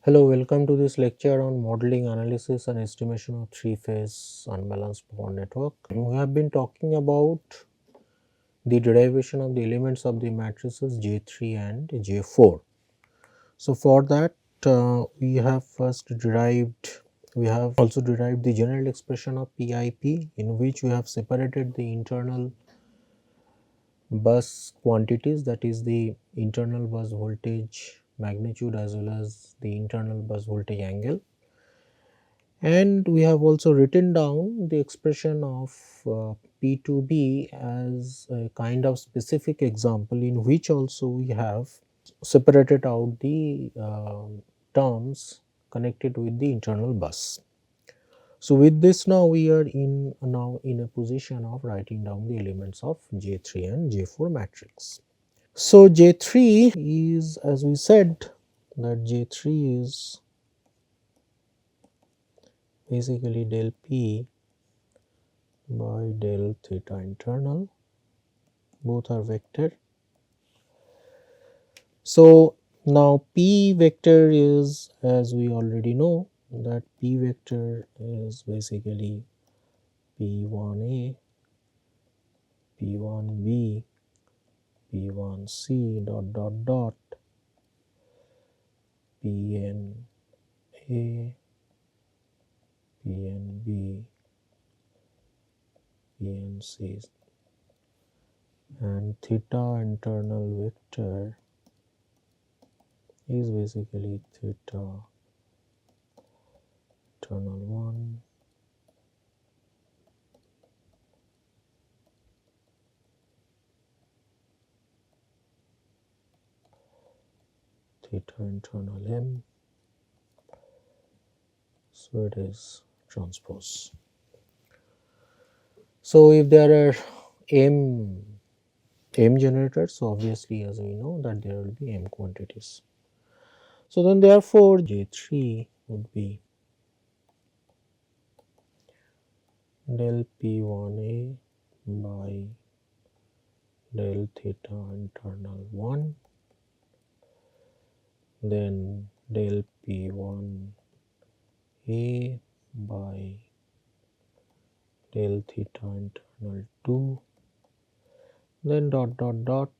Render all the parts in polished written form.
Hello, welcome to this lecture on modeling, analysis and estimation of three-phase unbalanced power network. We have been talking about the derivation of the elements of the matrices J3 and J4. So, for that we have also derived the general expression of PIP, in which we have separated the internal bus quantities, that is the internal bus voltage magnitude as well as the internal bus voltage angle. And we have also written down the expression of P2B as a kind of specific example, in which also we have separated out the terms connected with the internal bus. So, with this now we are now in a position of writing down the elements of J3 and J4 matrix. So, J3 is, as we said, that J3 is basically del P by del theta internal, both are vector. So, now P vector is, as we already know, that P vector is basically P1A, P1B, P1C dot dot dot, PNA, PNB, PNC, and theta internal vector is basically theta internal 1, theta internal m. So, it is transpose. So, if there are m generators, so obviously as we know that there will be m quantities. So, then therefore, J3 would be del P1A by del theta internal 1, then del P1A by del theta internal 2, then dot dot dot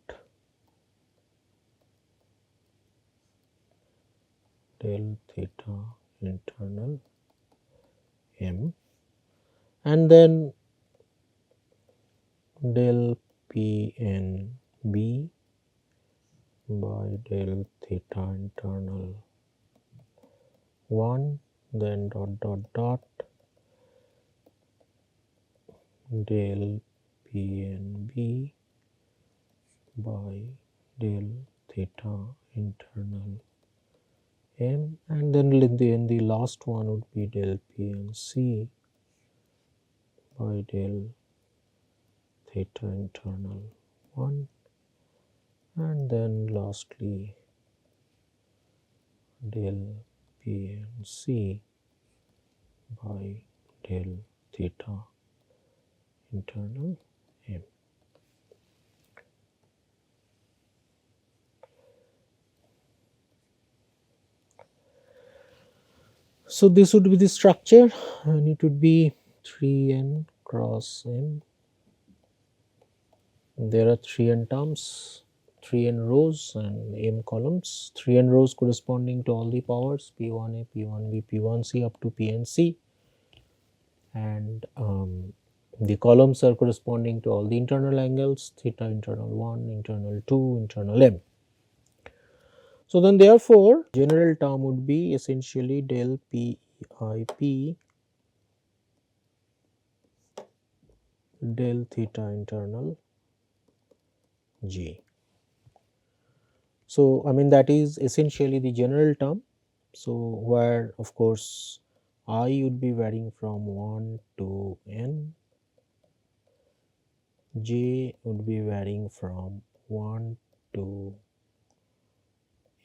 del theta internal m, and then del PNB by del theta internal 1, then dot dot dot del PNB by del theta internal m, and then in the last one would be del PNC by del theta internal 1, and then lastly del PNC by del theta internal m. So, this would be the structure, and it would be 3n cross m. There are 3n terms, 3n rows and m columns, 3n rows corresponding to all the powers P1A, P1B, P1C up to PNC, and the columns are corresponding to all the internal angles, theta internal 1, internal 2, internal m. So, then therefore, general term would be essentially del PIP del theta internal J. So, I mean that is essentially the general term. So, where of course I would be varying from 1 to n, J would be varying from 1 to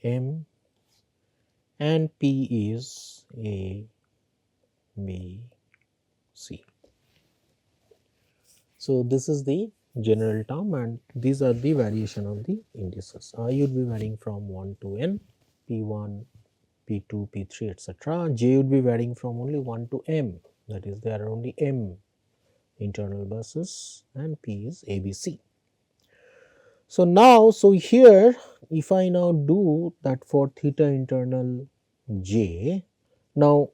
m, and P is A, B, C. So, this is the general term, and these are the variation of the indices. I would be varying from 1 to n, P1 P2, P3, etc. J would be varying from only 1 to M, that is there are only M internal buses and P is ABC. So now, so here if I now do that for theta internal J, now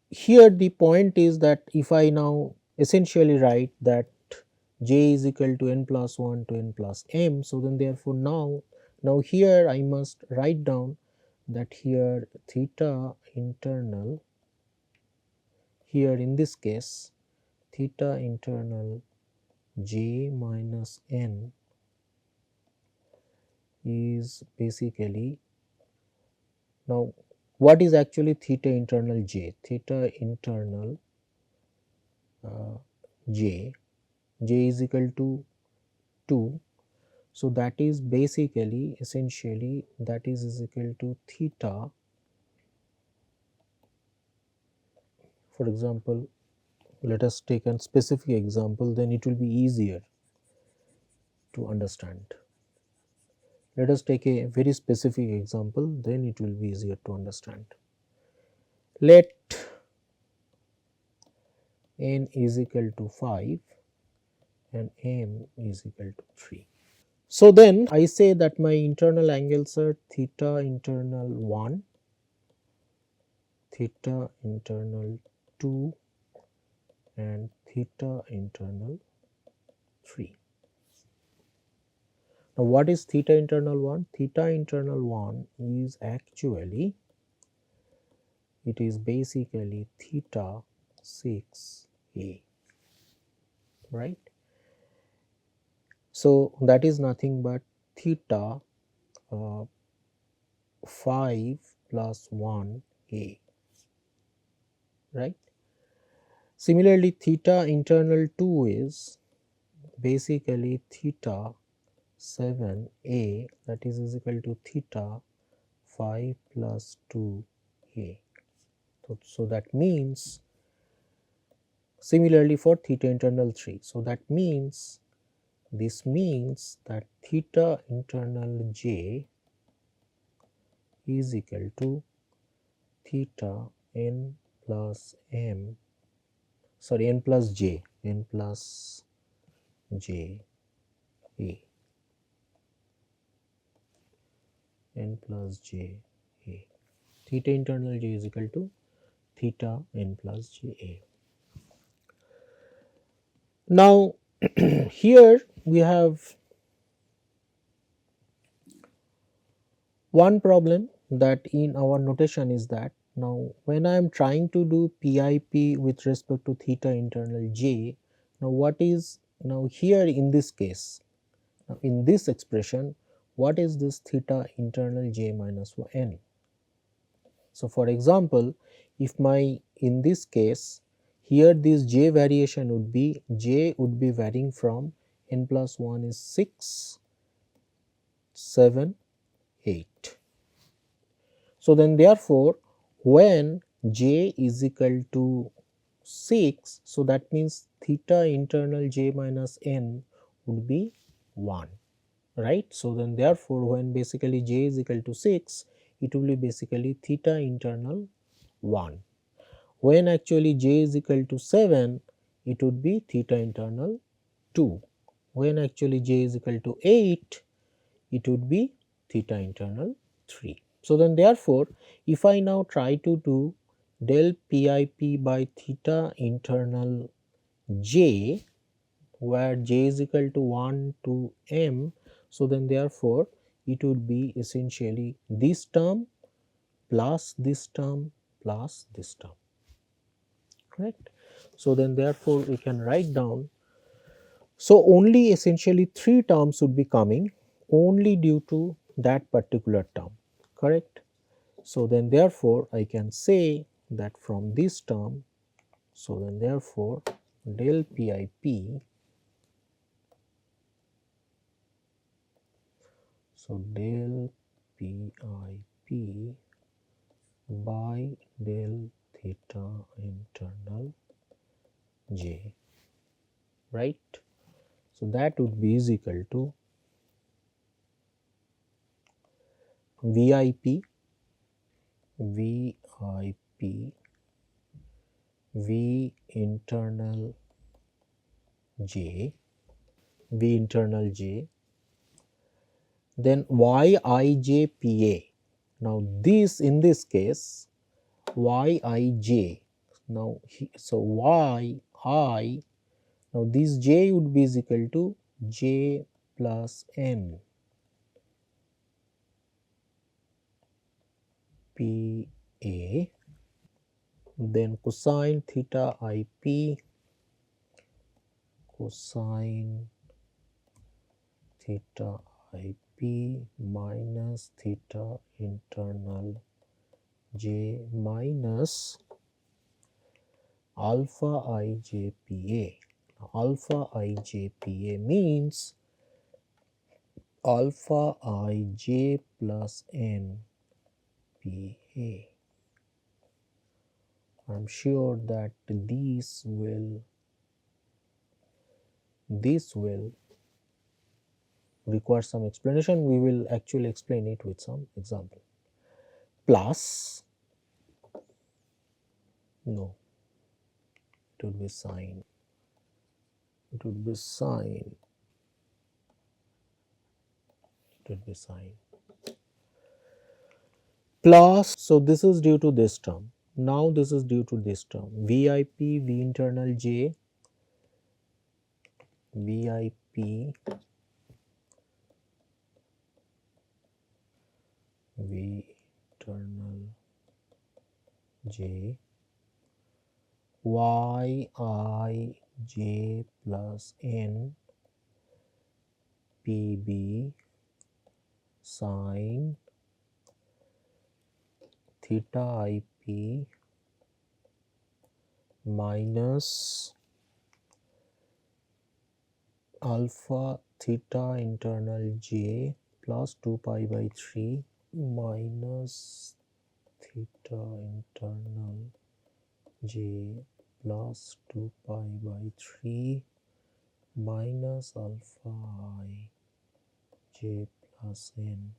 here the point is that if I now essentially write that J is equal to n plus 1 to n plus M, so then therefore now here I must write down that here theta internal, here in this case theta internal J minus n is basically, now what is actually theta internal J? Theta internal J is equal to 2. So that is basically essentially that is equal to theta. For example, let us take a specific example, then it will be easier to understand. Let us take a very specific example, then it will be easier to understand. Let n is equal to 5 and m is equal to 3. So then I say that my internal angles are theta internal 1, theta internal 2 and theta internal 3. Now what is theta internal 1? Theta internal 1 is actually, it is basically theta 6a, right. So that is nothing but theta 5 plus 1a, right. Similarly, theta internal 2 is basically theta 7a, that is equal to theta 5 plus 2a. So that means similarly for theta internal 3. So that means, this means that theta internal j is equal to theta n plus m, sorry, n plus j a, n plus j a. Theta internal j is equal to theta n plus j a. Now here we have one problem that in our notation is that now when I am trying to do PIP with respect to theta internal j, now what is, now here in this case, now in this expression, what is this theta internal j minus n? So for example, if my, in this case here this j variation would be, j would be varying from n plus 1 is 6, 7, 8. So then therefore when j is equal to 6, so that means theta internal j minus n would be 1, right. So then therefore when basically j is equal to 6, it will be basically theta internal 1. When actually j is equal to 7, it would be theta internal 2. When actually j is equal to 8, it would be theta internal 3. So then therefore if I now try to do del PIP by theta internal j, where j is equal to 1 to m, so then therefore it would be essentially this term plus this term plus this term, correct. So then therefore we can write down, so only essentially 3 terms would be coming only due to that particular term, correct. So then therefore I can say that from this term, so then therefore del PIP, so del PIP by del theta internal j, right. So that would be is equal to VIP VIP V internal J, V internal J, then Yijpa. Now this, in this case, Yij. Now so Yi, now this J would be is equal to J plus N PA, then cosine theta IP, cosine theta IP minus theta internal J minus alpha Ijpa. Alpha Ijpa means alpha Ij plus N PA. I am sure that this will require some explanation. We will actually explain it with some example. Plus, no, it would be sine. It would be sine. It would be sine. Plus, so this is due to this term. Now this is due to this term. VIP V internal J, VIP V internal J, Yij plus N PB sine theta IP minus alpha theta internal J plus 2 pi by 3 minus theta internal J plus 2 pi by 3 minus alpha I J plus N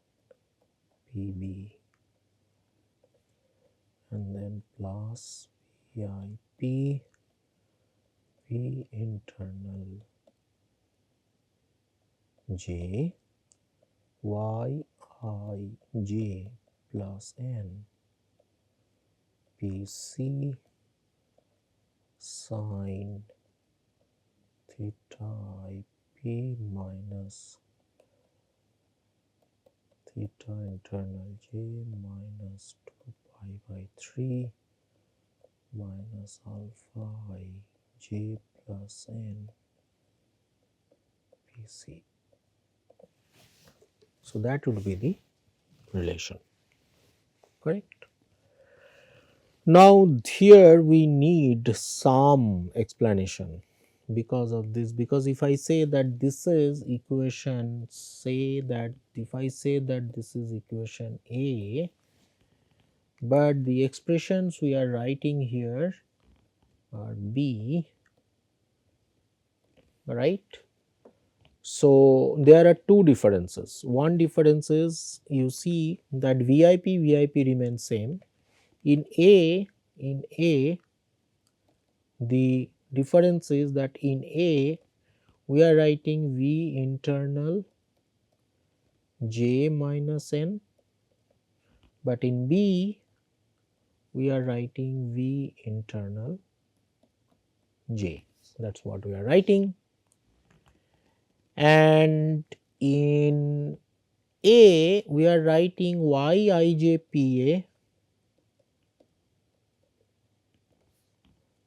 PB, and then plus VIP V internal J Yij plus N PC sine theta IP minus theta internal J minus 2 pi by 3 minus alpha I J plus N PC. So that would be the relation, correct? Now here we need some explanation because of this, because if I say that this is equation, say that if I say that this is equation A, but the expressions we are writing here are B, right? So there are two differences. One difference is, you see that VIP remains same. In A, the difference is that in A we are writing V internal J minus N, but in B we are writing V internal J. That is what we are writing. And in A we are writing Yijpa,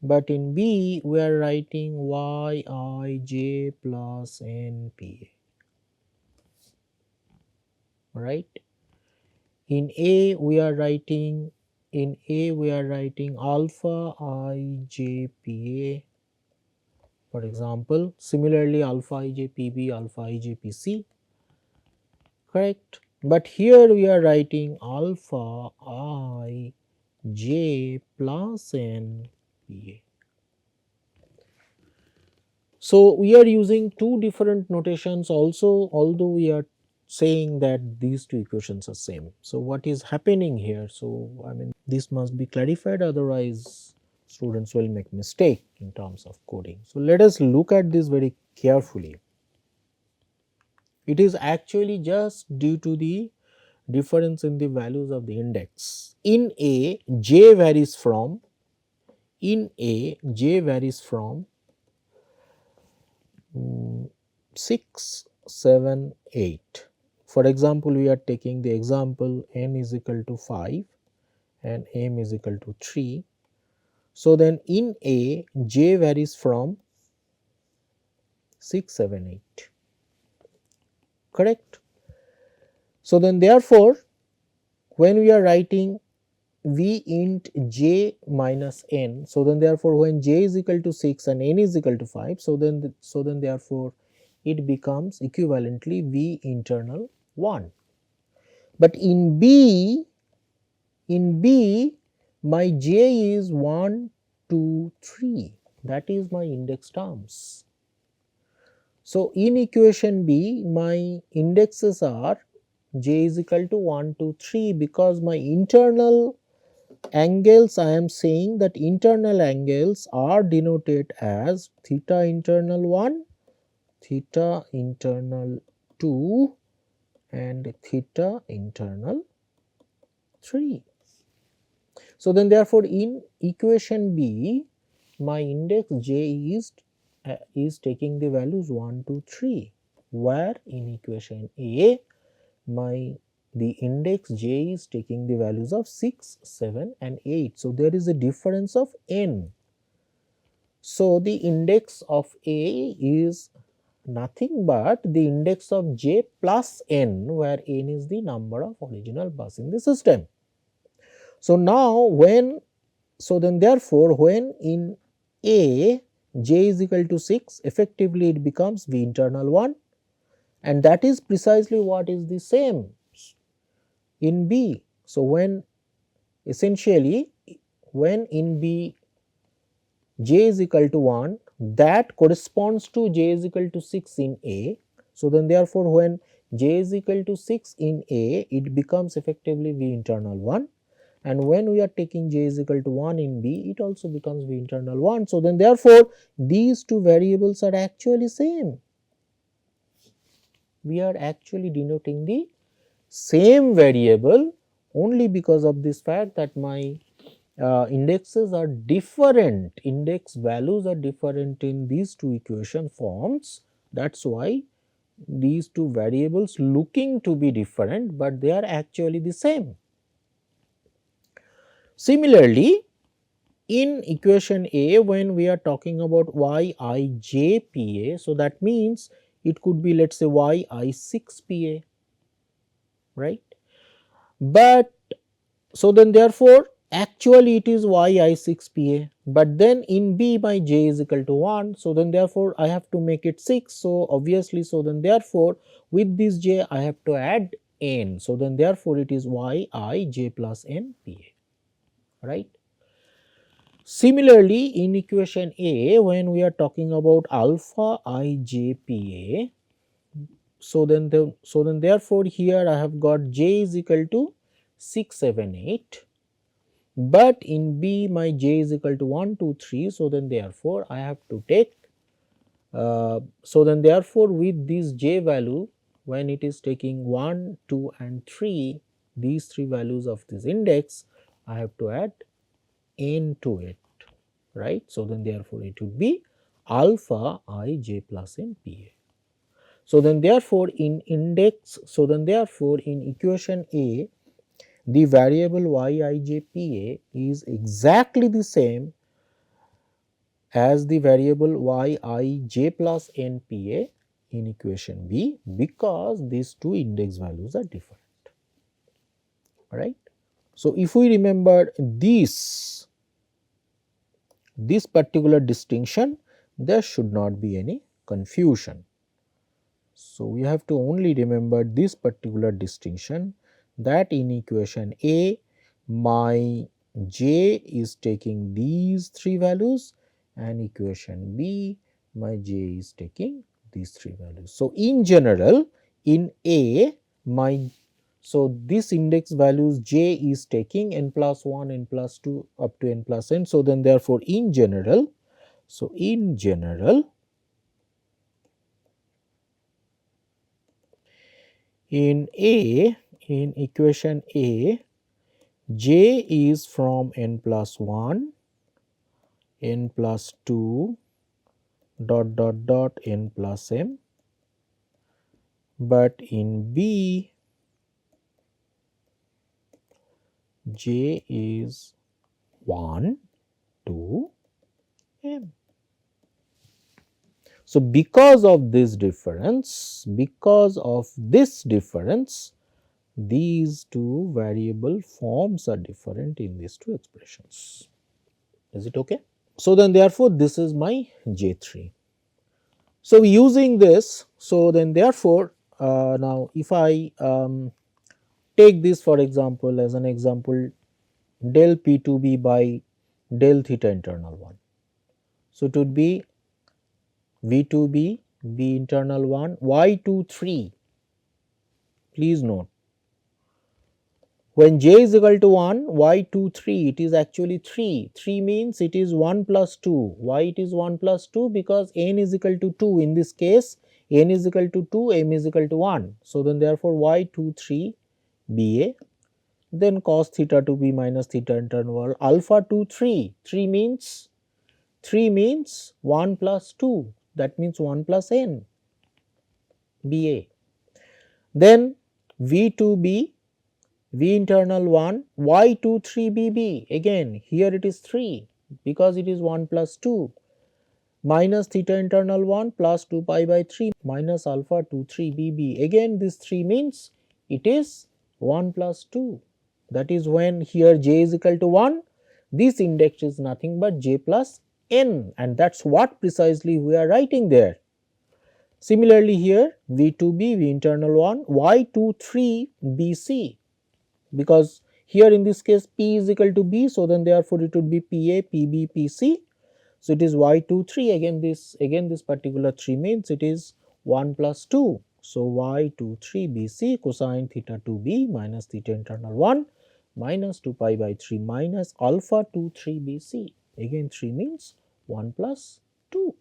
but in B we are writing Yij plus Npa, right. In A we are writing alpha Ijpa, for example. Similarly, alpha Ijpb, alpha Ijpc, correct. But here we are writing alpha Ij plus Npa. So we are using two different notations also, although we are saying that these two equations are same. So, what is happening here? So, I mean, this must be clarified, otherwise students will make mistake in terms of coding. So, let us look at this very carefully. It is actually just due to the difference in the values of the index. In A, j varies from, in A, j varies from 6, 7, 8. For example, we are taking the example n is equal to 5 and m is equal to 3. So, then in A, j varies from 6, 7, 8, correct. So, then therefore, when we are writing v int j minus n, so then therefore, when j is equal to 6 and n is equal to 5, so then therefore, it becomes equivalently v internal 1. But in B, my j is 1, 2, 3, that is my index terms. So, in equation B, my indexes are j is equal to 1, 2, 3, because my internal angles, I am saying that internal angles are denoted as theta internal 1, theta internal 2 and theta internal 3. So, then therefore, in equation B, my index j is taking the values 1, 2, 3, where in equation A, the index j is taking the values of 6, 7 and 8. So, there is a difference of n. So, the index of A is nothing but the index of j plus n, where n is the number of original bus in the system. So, now then therefore, when in A j is equal to 6, effectively it becomes V internal 1, and that is precisely what is the same in B. So, when essentially when in B j is equal to 1, that corresponds to j is equal to 6 in A. So, then therefore, when j is equal to 6 in A, it becomes effectively V internal 1, and when we are taking j is equal to 1 in B, it also becomes V internal 1. So, then therefore, these two variables are actually same. We are actually denoting the same variable only because of this fact that my indexes are different, index values are different in these two equation forms. That is why these two variables looking to be different, but they are actually the same. Similarly, in equation A, when we are talking about y I j p a, so that means it could be, let us say, y I 6 p a, right. But so then therefore, actually it is y I 6 p a, but then in B my j is equal to 1. So, then therefore, I have to make it 6. So, obviously, so then therefore, with this j I have to add n. So, then therefore, it is y I j plus n p a, right. Similarly, in equation A, when we are talking about alpha I j p a, so then therefore, here I have got j is equal to 6, 7, 8. But in B my j is equal to 1, 2, 3. So, then therefore, I have to take so then therefore, with this j value, when it is taking 1, 2 and 3, these 3 values of this index, I have to add n to it, right. So, then therefore, it would be alpha I j plus n p a. So, then therefore, in index, so then therefore, in equation A, the variable y I j p a is exactly the same as the variable y I j plus n p a in equation B, because these two index values are different, right. So, if we remember this particular distinction, there should not be any confusion. So, we have to only remember this particular distinction, that in equation A my j is taking these 3 values, and equation B my j is taking these 3 values. So, in general, in A my, so this index values j is taking n plus 1, n plus 2 up to n plus n. So then therefore in general, so in general, in A, in equation A, j is from n plus 1, n plus 2 dot dot dot n plus m, but in B j is 1 to m. So because of this difference, these two variable forms are different in these two expressions. Is it okay? So then therefore this is my j3. So using this, so then therefore now if I take this for example as an example, del p2b by del theta internal 1. So it would be v2b, b internal 1, y23. Please note, when j is equal to 1, y23, it is actually 3. 3 means it is 1 plus 2. Why it is 1 plus 2? Because n is equal to 2. In this case, n is equal to 2, m is equal to 1. So then therefore y23 ba, then cos theta to be minus theta internal alpha 2 3. 3 means 1 plus 2. That means 1 plus n ba. Then v2b, v internal 1, y23 bb, again here it is 3 because it is 1 plus 2, minus theta internal 1 plus 2 pi by 3 minus alpha 2 3 bb, again this 3 means it is 1 plus 2. That is when here j is equal to 1, this index is nothing but j plus n, and that is what precisely we are writing there. Similarly here v2b, v internal 1, y23 bc, because here in this case p is equal to b, so then therefore it would be pa, pb, pc. So it is y23, again this particular 3 means it is 1 plus 2. So y23 bc cosine theta 2b minus theta internal 1 minus 2 pi by 3 minus alpha 23 bc, again 3 means 1 plus 2.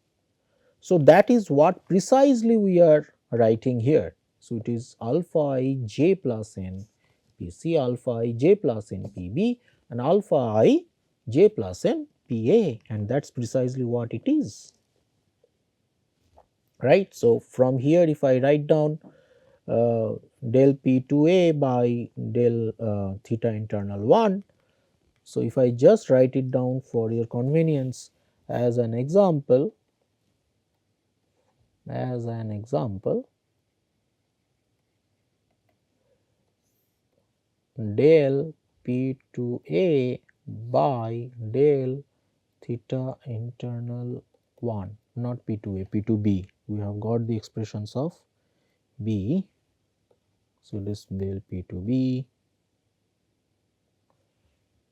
So that is what precisely we are writing here. So it is alpha I j plus n pc, alpha I j plus n pb, and alpha I j plus n pa, and that is precisely what it is, right. So from here if I write down del p2a by del theta internal 1. So if I just write it down for your convenience as an example, del p2a by del theta internal 1, not p2a, p2b, we have got the expressions of b. So this del p2b,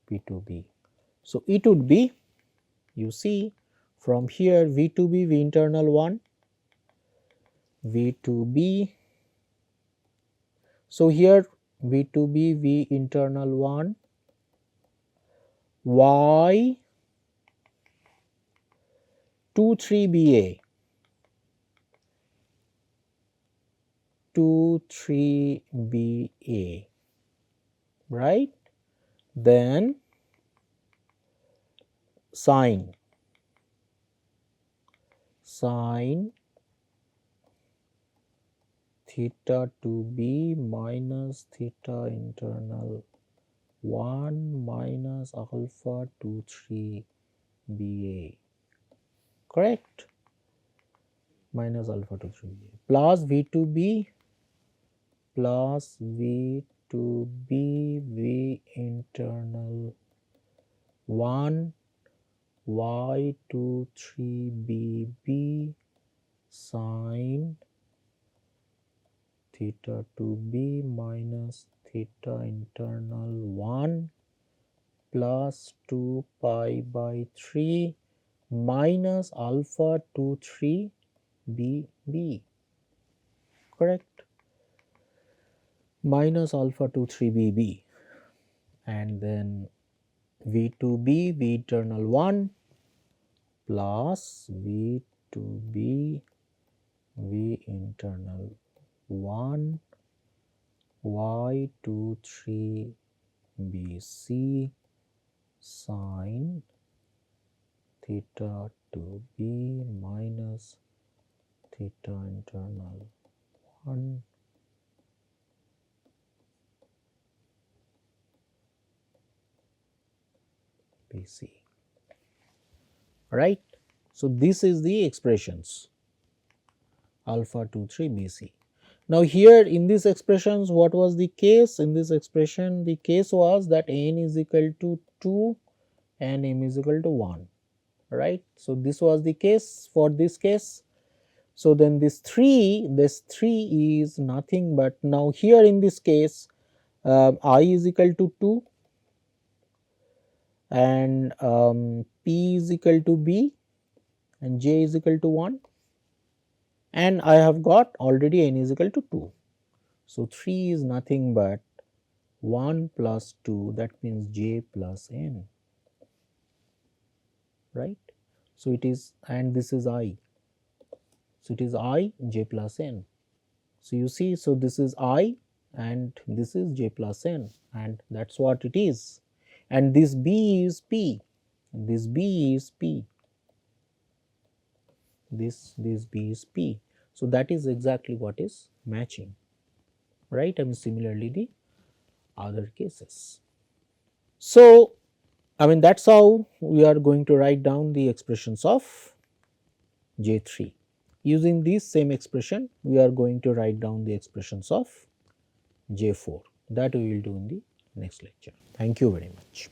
p2b. So it would be, you see from here v2b, v internal 1, v2b. So here v2b, v internal 1, y 23 ba, 23 ba, right. Then sine theta 2b minus theta internal 1 minus alpha 23 ba, correct, minus alpha 23 ba plus v2b plus v2b v internal 1 y23 bb sine theta 2b minus theta internal 1 plus 2 pi by 3 minus alpha 23 bb, correct. minus alpha 2 3 bb, and then V2b V internal 1 plus V2b V internal 1 y23 bc sine theta 2b minus theta internal 1 bc, right. So, this is the expressions alpha 2 3 bc. Now, here in these expressions, what was the case? In this expression, the case was that n is equal to 2 and m is equal to 1, right. So, this was the case for this case. So, then this 3 is nothing but, now here in this case I is equal to 2 and p is equal to b and j is equal to 1, and I have got already n is equal to 2. So, 3 is nothing but 1 plus 2, that means j plus n, right. So, it is, and this is I. So, it is I j plus n. So, you see, so this is I and this is j plus n, and that is what it is, and this b is p, this b is p, this b is p. So, that is exactly what is matching, right, and similarly the other cases. So, I mean that is how we are going to write down the expressions of J3. Using this same expression, we are going to write down the expressions of J4. That we will do in the next lecture. Thank you very much.